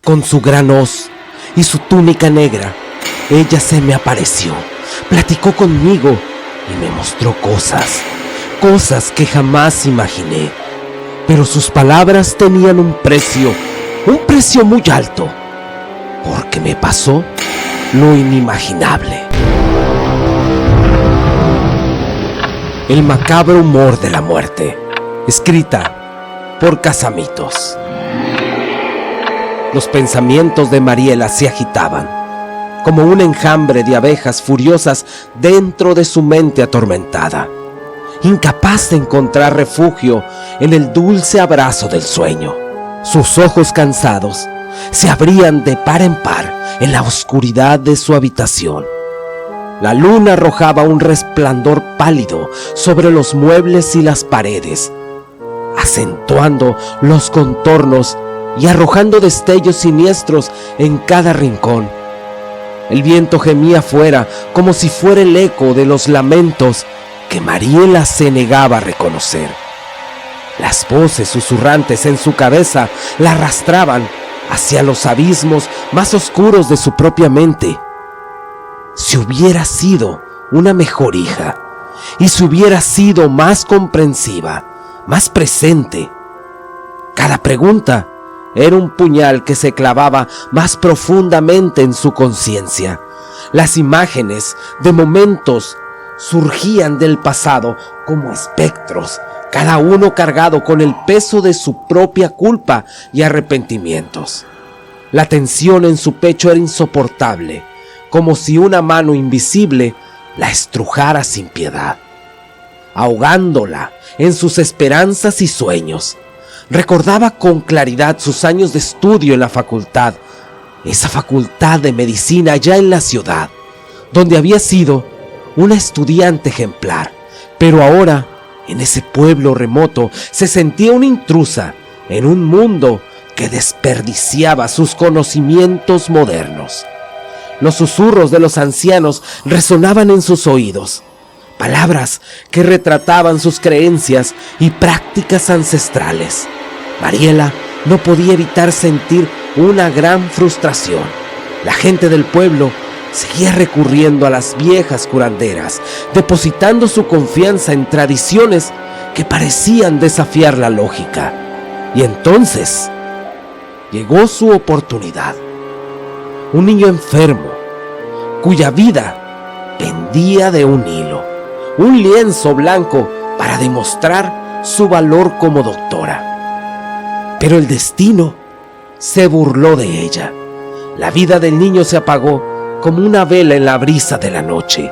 Con su gran hoz y su túnica negra, ella se me apareció, platicó conmigo y me mostró cosas que jamás imaginé. Pero sus palabras tenían un precio muy alto, porque me pasó lo inimaginable. El macabro humor de la muerte, escrita por Casamitos. Los pensamientos de Mariela se agitaban, como un enjambre de abejas furiosas dentro de su mente atormentada, incapaz de encontrar refugio en el dulce abrazo del sueño. Sus ojos cansados se abrían de par en par en la oscuridad de su habitación. La luna arrojaba un resplandor pálido sobre los muebles y las paredes, acentuando los contornos y arrojando destellos siniestros en cada rincón. El viento gemía afuera como si fuera el eco de los lamentos que Mariela se negaba a reconocer. Las voces susurrantes en su cabeza la arrastraban hacia los abismos más oscuros de su propia mente. Si hubiera sido una mejor hija, y si hubiera sido más comprensiva, más presente. Cada pregunta era un puñal que se clavaba más profundamente en su conciencia. Las imágenes de momentos surgían del pasado como espectros, cada uno cargado con el peso de su propia culpa y arrepentimientos. La tensión en su pecho era insoportable, como si una mano invisible la estrujara sin piedad, ahogándola en sus esperanzas y sueños. Recordaba con claridad sus años de estudio en la facultad, esa facultad de medicina allá en la ciudad, donde había sido una estudiante ejemplar, pero ahora, en ese pueblo remoto, se sentía una intrusa en un mundo que desperdiciaba sus conocimientos modernos. Los susurros de los ancianos resonaban en sus oídos, palabras que retrataban sus creencias y prácticas ancestrales. Mariela no podía evitar sentir una gran frustración. La gente del pueblo seguía recurriendo a las viejas curanderas, depositando su confianza en tradiciones que parecían desafiar la lógica. Y entonces llegó su oportunidad. Un niño enfermo, cuya vida pendía de un hilo, un lienzo blanco para demostrar su valor como doctora. Pero el destino se burló de ella. La vida del niño se apagó como una vela en la brisa de la noche,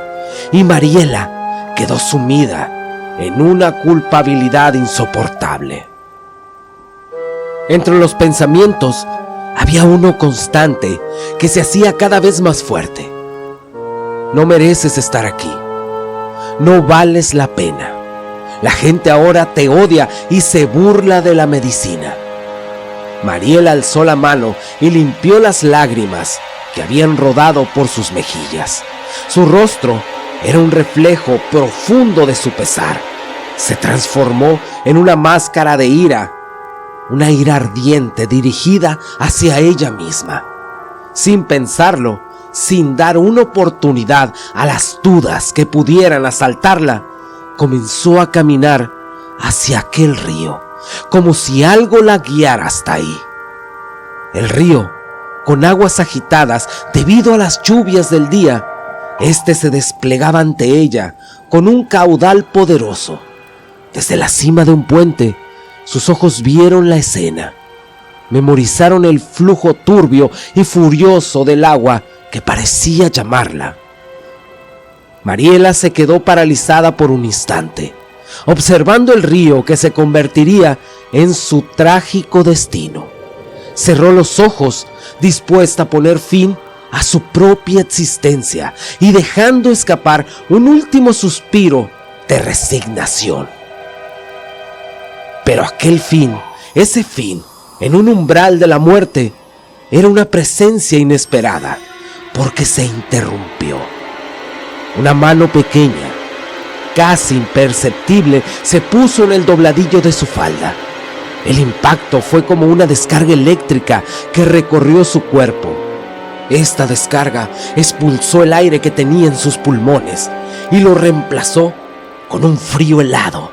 y Mariela quedó sumida en una culpabilidad insoportable. Entre los pensamientos había uno constante que se hacía cada vez más fuerte. No mereces estar aquí. No vales la pena. La gente ahora te odia y se burla de la medicina. Mariela alzó la mano y limpió las lágrimas que habían rodado por sus mejillas. Su rostro era un reflejo profundo de su pesar. Se transformó en una máscara de ira, una ira ardiente dirigida hacia ella misma. Sin pensarlo, sin dar una oportunidad a las dudas que pudieran asaltarla, comenzó a caminar hacia aquel río, como si algo la guiara hasta ahí. El río, con aguas agitadas debido a las lluvias del día, se desplegaba ante ella con un caudal poderoso. Desde la cima de un puente, sus ojos vieron la escena. Memorizaron el flujo turbio y furioso del agua que parecía llamarla. Mariela se quedó paralizada por un instante, observando el río que se convertiría en su trágico destino. Cerró los ojos, dispuesta a poner fin a su propia existencia y dejando escapar un último suspiro de resignación. Pero aquel fin, ese fin, en un umbral de la muerte, era una presencia inesperada, porque se interrumpió. Una mano pequeña, casi imperceptible, se puso en el dobladillo de su falda. El impacto fue como una descarga eléctrica que recorrió su cuerpo. Esta descarga expulsó el aire que tenía en sus pulmones y lo reemplazó con un frío helado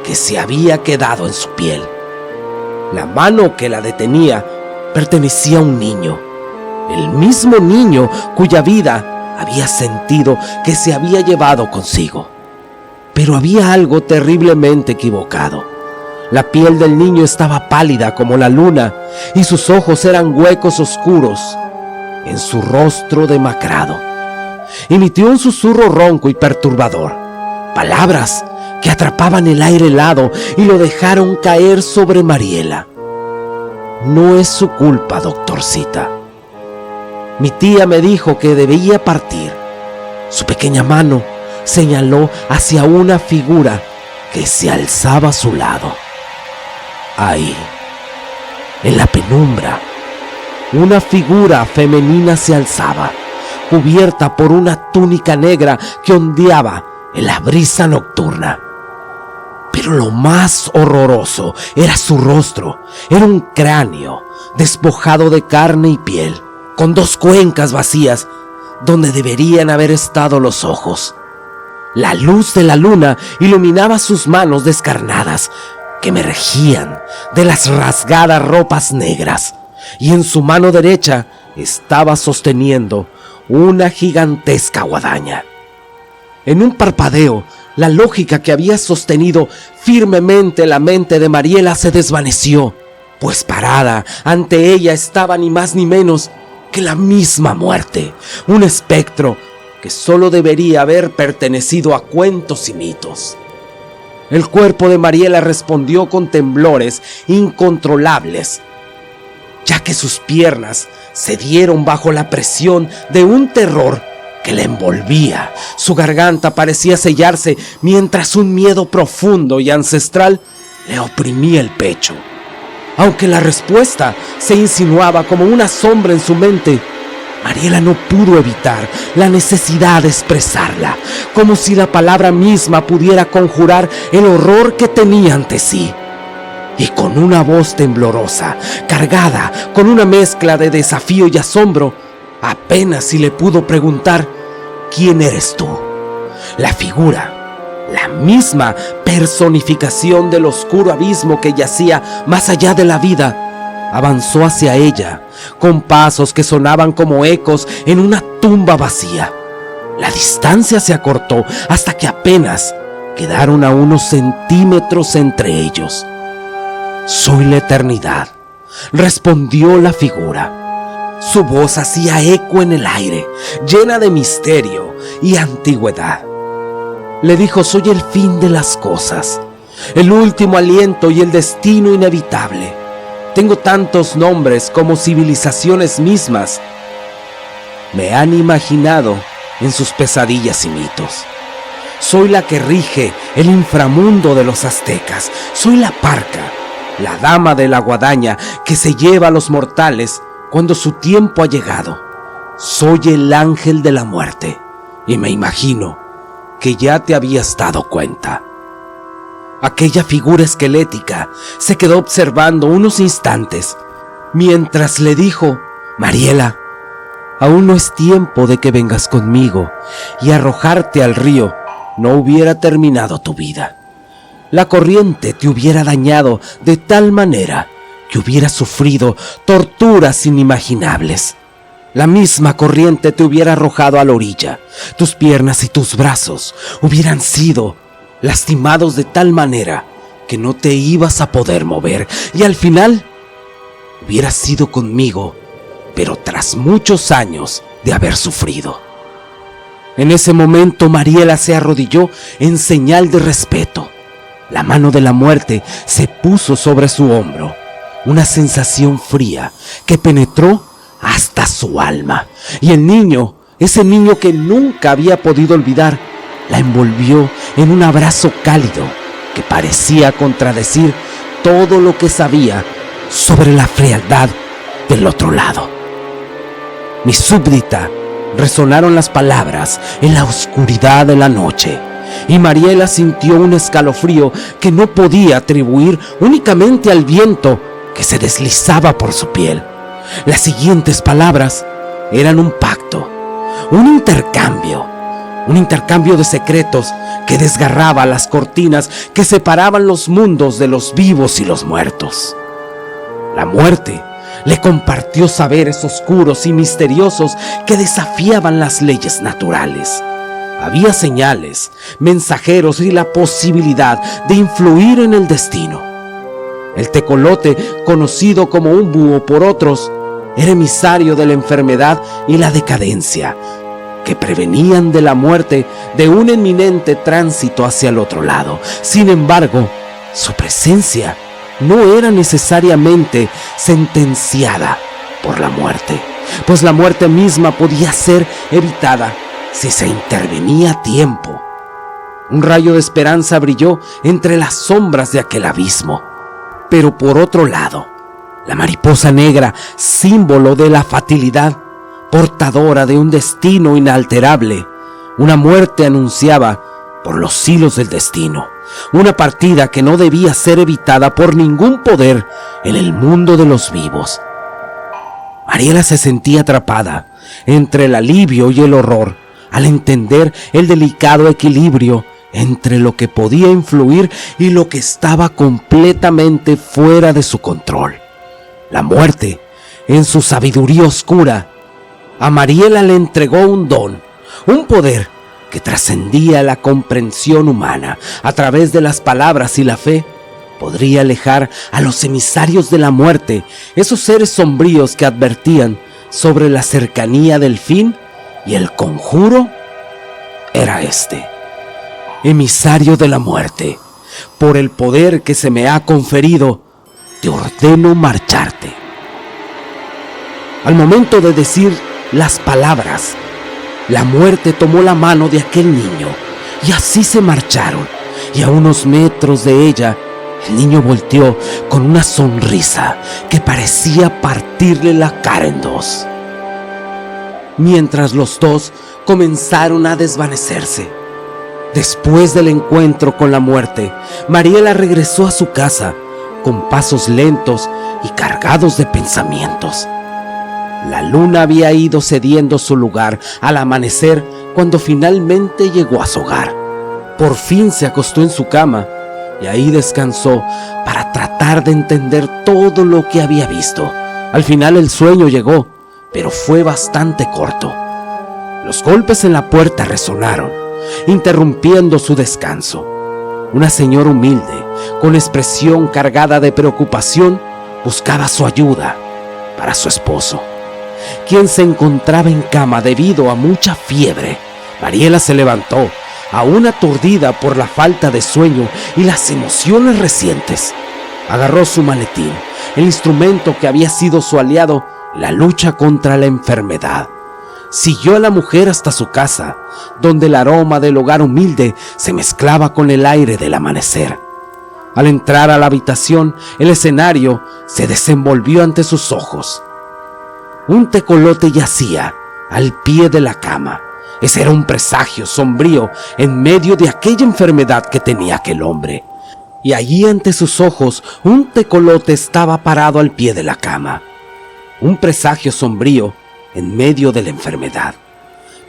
que se había quedado en su piel. La mano que la detenía pertenecía a un niño, el mismo niño cuya vida había sentido que se había llevado consigo. Pero había algo terriblemente equivocado. La piel del niño estaba pálida como la luna y sus ojos eran huecos oscuros en su rostro demacrado. Emitió un susurro ronco y perturbador, palabras que atrapaban el aire helado y lo dejaron caer sobre Mariela. No es su culpa, doctorcita. Mi tía me dijo que debía partir. Su pequeña mano señaló hacia una figura que se alzaba a su lado. Ahí, en la penumbra, una figura femenina se alzaba, cubierta por una túnica negra que ondeaba en la brisa nocturna. Pero lo más horroroso era su rostro. Era un cráneo despojado de carne y piel, con dos cuencas vacías donde deberían haber estado los ojos. La luz de la luna iluminaba sus manos descarnadas, que emergían de las rasgadas ropas negras, y en su mano derecha estaba sosteniendo una gigantesca guadaña. En un parpadeo, la lógica que había sostenido firmemente la mente de Mariela se desvaneció, pues parada ante ella estaba ni más ni menos que la misma muerte, un espectro que solo debería haber pertenecido a cuentos y mitos. El cuerpo de Mariela respondió con temblores incontrolables, ya que sus piernas cedieron bajo la presión de un terror que la envolvía. Su garganta parecía sellarse mientras un miedo profundo y ancestral le oprimía el pecho. Aunque la respuesta se insinuaba como una sombra en su mente, Mariela no pudo evitar la necesidad de expresarla, como si la palabra misma pudiera conjurar el horror que tenía ante sí. Y con una voz temblorosa, cargada con una mezcla de desafío y asombro, apenas si le pudo preguntar: ¿quién eres tú? La figura, la misma personificación del oscuro abismo que yacía más allá de la vida, avanzó hacia ella con pasos que sonaban como ecos en una tumba vacía. La distancia se acortó hasta que apenas quedaron a unos centímetros entre ellos. «Soy la eternidad», respondió la figura. Su voz hacía eco en el aire, llena de misterio y antigüedad. Le dijo: «Soy el fin de las cosas, el último aliento y el destino inevitable. Tengo tantos nombres como civilizaciones mismas me han imaginado en sus pesadillas y mitos. Soy la que rige el inframundo de los aztecas. Soy la parca, la dama de la guadaña que se lleva a los mortales cuando su tiempo ha llegado. Soy el ángel de la muerte y me imagino que ya te habías dado cuenta». Aquella figura esquelética se quedó observando unos instantes mientras le dijo: «Mariela, aún no es tiempo de que vengas conmigo, y arrojarte al río no hubiera terminado tu vida. La corriente te hubiera dañado de tal manera que hubieras sufrido torturas inimaginables. La misma corriente te hubiera arrojado a la orilla. Tus piernas y tus brazos hubieran sido lastimados de tal manera que no te ibas a poder mover, y al final hubieras sido conmigo, pero tras muchos años de haber sufrido». En ese momento Mariela se arrodilló en señal de respeto. La mano de la muerte se puso sobre su hombro, una sensación fría que penetró hasta su alma, y el niño, ese niño que nunca había podido olvidar, la envolvió en un abrazo cálido que parecía contradecir todo lo que sabía sobre la frialdad del otro lado. «Mi súbdita», resonaron las palabras en la oscuridad de la noche, y Mariela sintió un escalofrío que no podía atribuir únicamente al viento que se deslizaba por su piel. Las siguientes palabras eran un pacto, un intercambio de secretos que desgarraba las cortinas que separaban los mundos de los vivos y los muertos. La muerte le compartió saberes oscuros y misteriosos que desafiaban las leyes naturales. Había señales, mensajeros y la posibilidad de influir en el destino. El tecolote, conocido como un búho por otros, era emisario de la enfermedad y la decadencia, que prevenían de la muerte de un inminente tránsito hacia el otro lado. Sin embargo, su presencia no era necesariamente sentenciada por la muerte, pues la muerte misma podía ser evitada si se intervenía a tiempo. Un rayo de esperanza brilló entre las sombras de aquel abismo. Pero por otro lado, la mariposa negra, símbolo de la fatalidad, portadora de un destino inalterable, una muerte anunciaba por los hilos del destino, una partida que no debía ser evitada por ningún poder en el mundo de los vivos. Mariela se sentía atrapada entre el alivio y el horror al entender el delicado equilibrio entre lo que podía influir y lo que estaba completamente fuera de su control. La muerte, en su sabiduría oscura, a Mariela le entregó un don, un poder que trascendía la comprensión humana. A través de las palabras y la fe, podría alejar a los emisarios de la muerte, esos seres sombríos que advertían sobre la cercanía del fin, y el conjuro era este: emisario de la muerte, por el poder que se me ha conferido, te ordeno marcharte. Al momento de decir las palabras, la muerte tomó la mano de aquel niño y así se marcharon. Y a unos metros de ella, el niño volteó con una sonrisa que parecía partirle la cara en dos. Mientras los dos comenzaron a desvanecerse. Después del encuentro con la muerte, Mariela regresó a su casa con pasos lentos y cargados de pensamientos. La luna había ido cediendo su lugar al amanecer cuando finalmente llegó a su hogar. Por fin se acostó en su cama y ahí descansó para tratar de entender todo lo que había visto. Al final el sueño llegó, pero fue bastante corto. Los golpes en la puerta resonaron, interrumpiendo su descanso. Una señora humilde, con expresión cargada de preocupación, buscaba su ayuda para su esposo, quien se encontraba en cama debido a mucha fiebre. Mariela se levantó, aún aturdida por la falta de sueño y las emociones recientes. Agarró su maletín, el instrumento que había sido su aliado en la lucha contra la enfermedad. Siguió a la mujer hasta su casa, donde el aroma del hogar humilde se mezclaba con el aire del amanecer. Al entrar a la habitación, el escenario se desenvolvió ante sus ojos. Un tecolote yacía al pie de la cama. Ese era un presagio sombrío en medio de aquella enfermedad que tenía aquel hombre. Y allí ante sus ojos, un tecolote estaba parado al pie de la cama. Un presagio sombrío en medio de la enfermedad.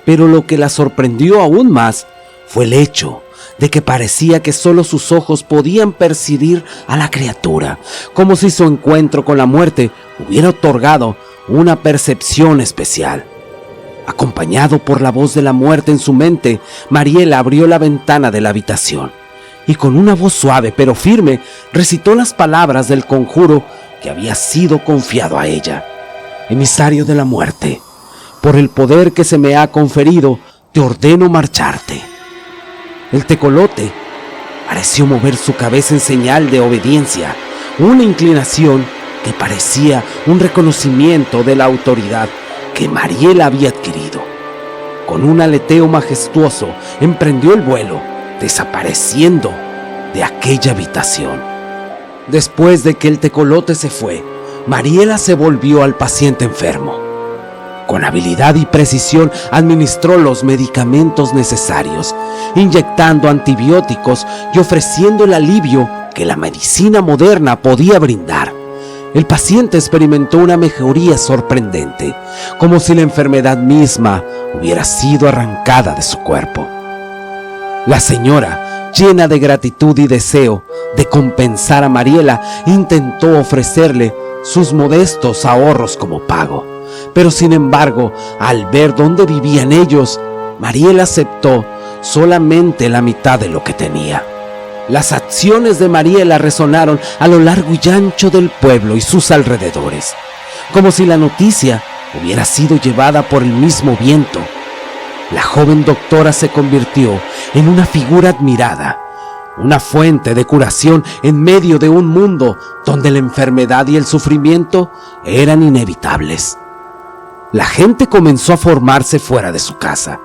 Pero lo que la sorprendió aún más fue el hecho de que parecía que solo sus ojos podían percibir a la criatura, como si su encuentro con la muerte hubiera otorgado una percepción especial. Acompañado por la voz de la muerte en su mente, Mariela abrió la ventana de la habitación y con una voz suave pero firme recitó las palabras del conjuro que había sido confiado a ella. Emisario de la muerte, por el poder que se me ha conferido, te ordeno marcharte. El tecolote pareció mover su cabeza en señal de obediencia, una inclinación que parecía un reconocimiento de la autoridad que Mariela había adquirido. Con un aleteo majestuoso, emprendió el vuelo, desapareciendo de aquella habitación. Después de que el tecolote se fue, Mariela se volvió al paciente enfermo. Con habilidad y precisión administró los medicamentos necesarios, inyectando antibióticos y ofreciendo el alivio que la medicina moderna podía brindar. El paciente experimentó una mejoría sorprendente, como si la enfermedad misma hubiera sido arrancada de su cuerpo. La señora, llena de gratitud y deseo de compensar a Mariela, intentó ofrecerle sus modestos ahorros como pago. Pero sin embargo, al ver dónde vivían ellos, Mariela aceptó solamente la mitad de lo que tenía. Las acciones de Mariela resonaron a lo largo y ancho del pueblo y sus alrededores, como si la noticia hubiera sido llevada por el mismo viento. La joven doctora se convirtió en una figura admirada, una fuente de curación en medio de un mundo donde la enfermedad y el sufrimiento eran inevitables. La gente comenzó a formarse fuera de su casa.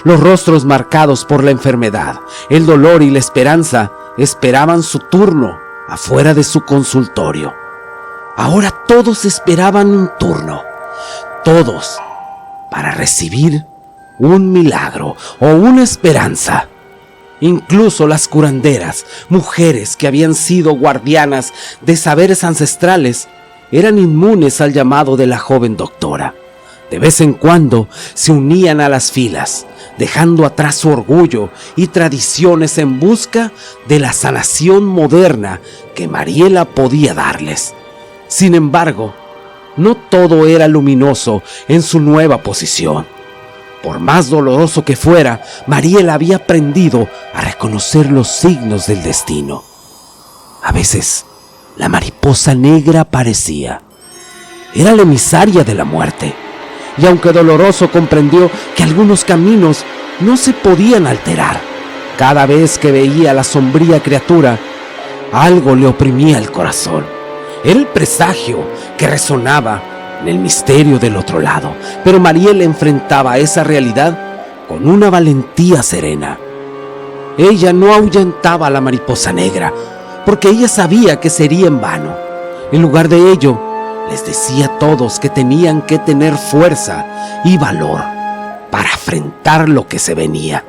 Los rostros marcados por la enfermedad, el dolor y la esperanza esperaban su turno afuera de su consultorio. Ahora todos esperaban un turno, todos para recibir un milagro o una esperanza. Incluso las curanderas, mujeres que habían sido guardianas de saberes ancestrales, eran inmunes al llamado de la joven doctora. De vez en cuando se unían a las filas, dejando atrás su orgullo y tradiciones en busca de la sanación moderna que Mariela podía darles. Sin embargo, no todo era luminoso en su nueva posición. Por más doloroso que fuera, Mariela había aprendido a reconocer los signos del destino. A veces, la mariposa negra aparecía. Era la emisaria de la muerte. Y aunque doloroso, comprendió que algunos caminos no se podían alterar. Cada vez que veía a la sombría criatura, algo le oprimía el corazón. Era el presagio que resonaba en el misterio del otro lado, pero Mariela enfrentaba esa realidad con una valentía serena. Ella no ahuyentaba a la mariposa negra, porque ella sabía que sería en vano. En lugar de ello, les decía a todos que tenían que tener fuerza y valor para afrontar lo que se venía.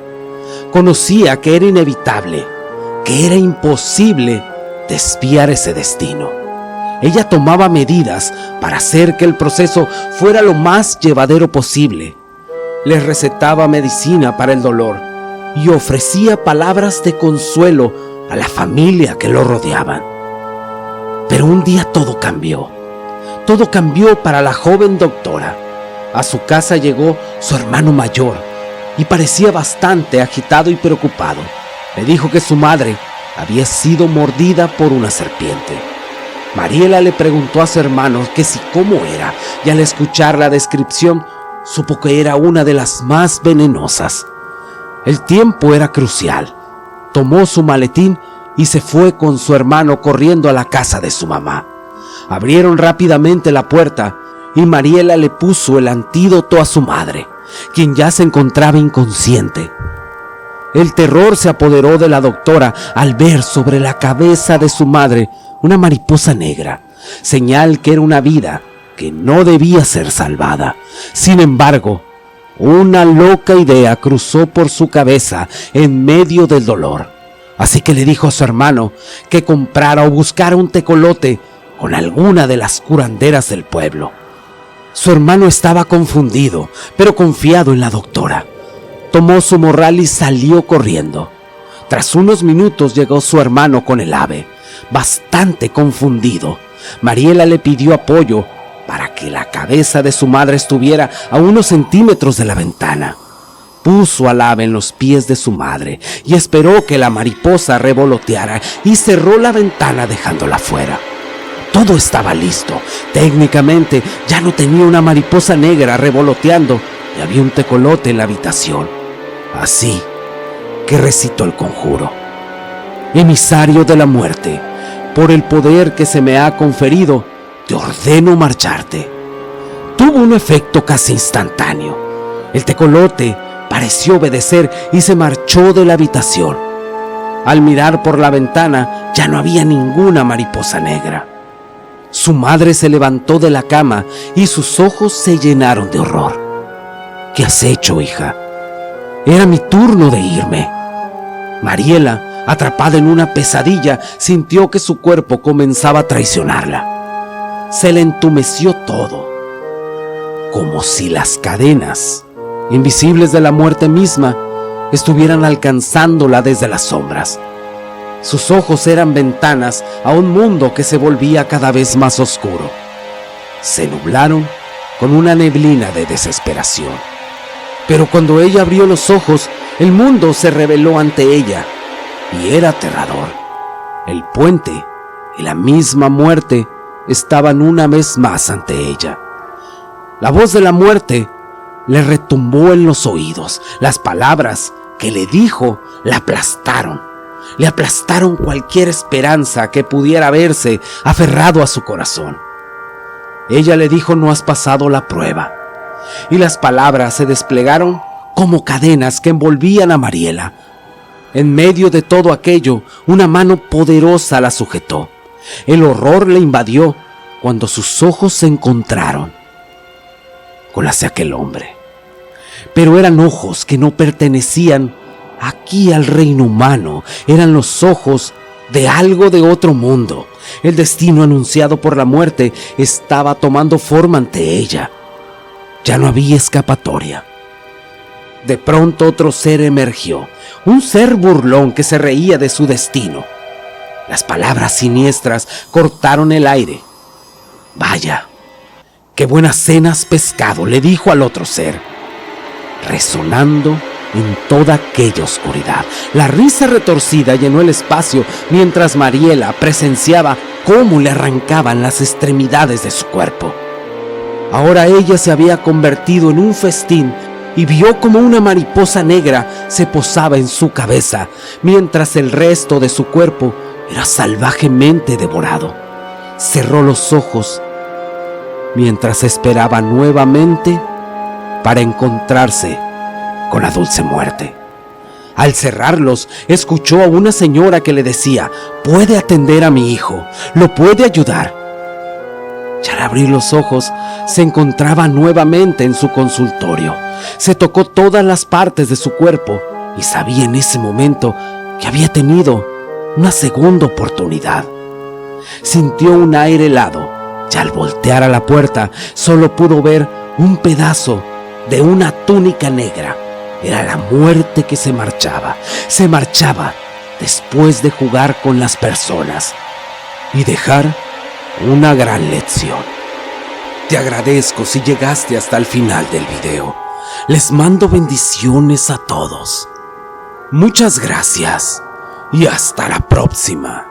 Conocía que era inevitable, que era imposible desviar ese destino. Ella tomaba medidas para hacer que el proceso fuera lo más llevadero posible. Les recetaba medicina para el dolor y ofrecía palabras de consuelo a la familia que lo rodeaban. Pero un día todo cambió. Todo cambió para la joven doctora. A su casa llegó su hermano mayor y parecía bastante agitado y preocupado. Le dijo que su madre había sido mordida por una serpiente. Mariela le preguntó a su hermano que si cómo era, y al escuchar la descripción supo que era una de las más venenosas. El tiempo era crucial. Tomó su maletín y se fue con su hermano corriendo a la casa de su mamá. Abrieron rápidamente la puerta y Mariela le puso el antídoto a su madre, quien ya se encontraba inconsciente. El terror se apoderó de la doctora al ver sobre la cabeza de su madre una mariposa negra, señal que era una vida que no debía ser salvada. Sin embargo, una loca idea cruzó por su cabeza en medio del dolor. Así que le dijo a su hermano que comprara o buscara un tecolote con alguna de las curanderas del pueblo. Su hermano estaba confundido, pero confiado en la doctora. Tomó su morral y salió corriendo. Tras unos minutos llegó su hermano con el ave, bastante confundido. Mariela le pidió apoyo para que la cabeza de su madre estuviera a unos centímetros de la ventana. Puso al ave en los pies de su madre y esperó que la mariposa revoloteara y cerró la ventana dejándola fuera. Todo estaba listo. Técnicamente ya no tenía una mariposa negra revoloteando y había un tecolote en la habitación. Así que recitó el conjuro. Emisario de la muerte, por el poder que se me ha conferido, te ordeno marcharte. Tuvo un efecto casi instantáneo. El tecolote pareció obedecer y se marchó de la habitación. Al mirar por la ventana ya no había ninguna mariposa negra. Su madre se levantó de la cama y sus ojos se llenaron de horror. ¿Qué has hecho, hija? Era mi turno de irme. Mariela, atrapada en una pesadilla, sintió que su cuerpo comenzaba a traicionarla. Se le entumeció todo, como si las cadenas, invisibles de la muerte misma, estuvieran alcanzándola desde las sombras. Sus ojos eran ventanas a un mundo que se volvía cada vez más oscuro. Se nublaron con una neblina de desesperación. Pero cuando ella abrió los ojos, el mundo se reveló ante ella y era aterrador. El puente y la misma muerte estaban una vez más ante ella. La voz de la muerte le retumbó en los oídos. Las palabras que le dijo la aplastaron. Le aplastaron cualquier esperanza que pudiera haberse aferrado a su corazón. Ella le dijo: no has pasado la prueba. Y las palabras se desplegaron como cadenas que envolvían a Mariela. En medio de todo aquello, una mano poderosa la sujetó. El horror le invadió cuando sus ojos se encontraron con las de aquel hombre. Pero eran ojos que no pertenecían aquí al reino humano. Eran los ojos de algo de otro mundo. El destino anunciado por la muerte estaba tomando forma ante ella. Ya no había escapatoria. De pronto otro ser emergió, un ser burlón que se reía de su destino. Las palabras siniestras cortaron el aire. Vaya, qué buenas cena has pescado, le dijo al otro ser, resonando en toda aquella oscuridad. La risa retorcida llenó el espacio mientras Mariela presenciaba cómo le arrancaban las extremidades de su cuerpo. Ahora ella se había convertido en un festín y vio como una mariposa negra se posaba en su cabeza, mientras el resto de su cuerpo era salvajemente devorado. Cerró los ojos mientras esperaba nuevamente para encontrarse con la dulce muerte. Al cerrarlos, escuchó a una señora que le decía: puede atender a mi hijo, lo puede ayudar. Y al abrir los ojos, se encontraba nuevamente en su consultorio. Se tocó todas las partes de su cuerpo y sabía en ese momento que había tenido una segunda oportunidad. Sintió un aire helado y al voltear a la puerta solo pudo ver un pedazo de una túnica negra. Era la muerte que se marchaba. Se marchaba después de jugar con las personas y dejar una gran lección. Te agradezco si llegaste hasta el final del video. Les mando bendiciones a todos. Muchas gracias y hasta la próxima.